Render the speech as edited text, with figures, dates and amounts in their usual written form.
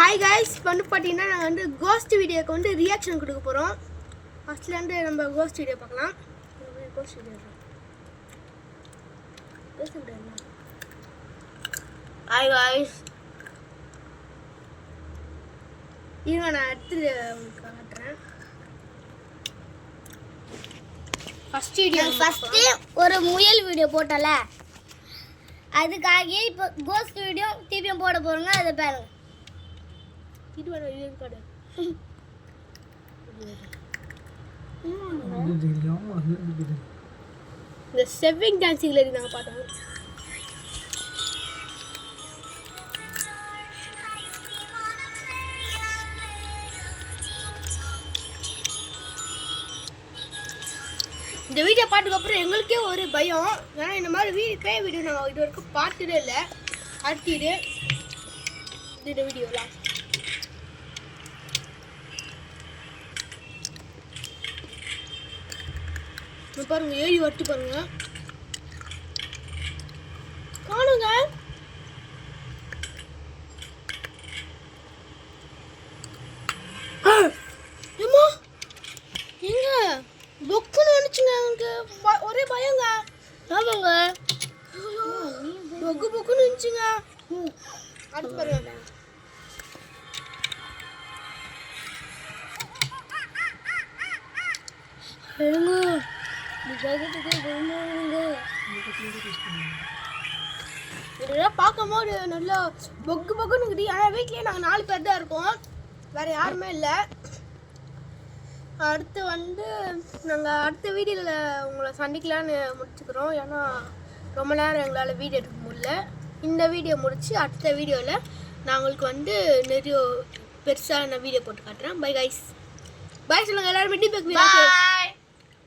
Hi guys, வந்து பார்த்தீங்கன்னா நாங்கள் வந்து கோஸ்ட் வீடியோக்கு வந்து ரியாக்ஷன் கொடுக்க போகிறோம். ஃபஸ்ட்லேருந்து நம்ம கோஸ்ட் வீடியோ பார்க்கலாம். கோஸ்ட் வீடியோ ஹாய் கைஸ், இருங்க நான் எடுத்து உங்களுக்கு காட்டுறேன். ஃபஸ்ட்டு ஒரு முயல் வீடியோ போட்டல, அதுக்காக இப்போ கோஸ்ட் வீடியோ திருப்பியும் போட போகிறோங்க. அதை பாருங்க. இது வேணும், இது கடை இந்த செவ்விங் டான்சிங்ல நாங்கள் பார்த்தோம். இந்த வீடியோ பார்த்ததுக்கப்புறம் எங்களுக்கே ஒரு பயம். ஏன்னா இந்த மாதிரி பேய் வீடியோ நாங்கள் இது வரைக்கும் பார்த்ததே இல்லை. அடுத்து இந்த வீடியோலாம் பாருங்க, ஏறி வட்டு பாருங்க, காணுங்க. ஏமா எங்க பொக்குன்னு நினைச்சுங்க, எனக்கு ஒரே பயங்க. ஆமாங்க, பொக்கு பொக்குன்னு நினைச்சுங்க. அடுத்து பாருங்க, இதெல்லாம் பார்க்கும்போது நல்லா பொக்கு பொக்குன்னு. ஆனால் வீட்லேயே நாங்கள் 4 பேர் தான் இருக்கோம், வேறு யாருமே இல்லை. அடுத்து வந்து நாங்கள் அடுத்த வீடியோவில் உங்களை சந்திக்கலான்னு முடிச்சுக்கிறோம். ஏன்னா ரொம்ப நேரம் எங்களால் வீடியோ எடுக்க முடியல. இந்த வீடியோ முடித்து அடுத்த வீடியோவில் நான் உங்களுக்கு வந்து நிறைய பெருசாக நான் வீடியோ போட்டு காட்டுறேன். பை கைஸ், பாய் சொல்லுங்கள் எல்லாரும்.